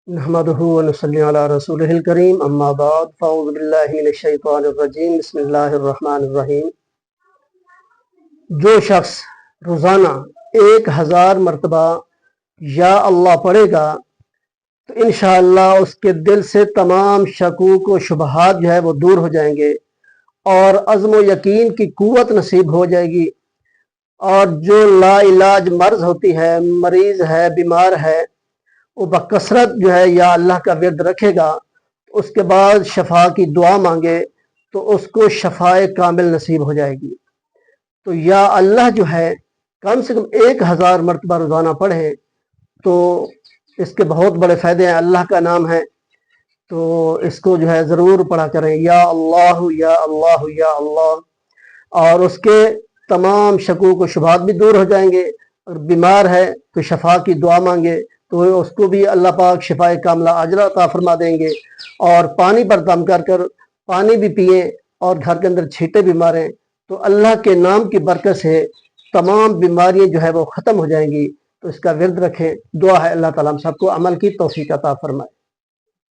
نحمدہ ونصلی علی رسولہ الکریم اما بعد فاعوذ باللہ من الشیطان الرجیم بسم اللہ الرحمن الرحیم۔ جو شخص روزانہ 1000 مرتبہ یا اللہ پڑھے گا تو انشاءاللہ اس کے دل سے تمام شکوک و شبہات جو ہے وہ دور ہو جائیں گے اور عزم و یقین کی قوت نصیب ہو جائے گی، اور جو لا علاج مرض ہوتی ہے، مریض ہے، بیمار ہے، وہ بکثرت جو ہے یا اللہ کا ورد رکھے گا، اس کے بعد شفا کی دعا مانگے تو اس کو شفائے کامل نصیب ہو جائے گی۔ تو یا اللہ جو ہے کم سے کم 1000 مرتبہ روزانہ پڑھے تو اس کے بہت بڑے فائدے ہیں، اللہ کا نام ہے تو اس کو جو ہے ضرور پڑھا کریں، یا اللہ یا اللہ یا اللہ، اور اس کے تمام شکوک و شبہات بھی دور ہو جائیں گے۔ اگر بیمار ہے تو شفا کی دعا مانگے تو اس کو بھی اللہ پاک شفائے کاملہ عاجلہ عطا فرما دیں گے، اور پانی پر دم کر کر پانی بھی پئیں اور گھر کے اندر چھینٹے بھی ماریں تو اللہ کے نام کی برکت سے تمام بیماریاں جو ہے وہ ختم ہو جائیں گی۔ تو اس کا ورد رکھیں، دعا ہے اللہ تعالیٰ ہم سب کو عمل کی توفیق عطا فرمائے۔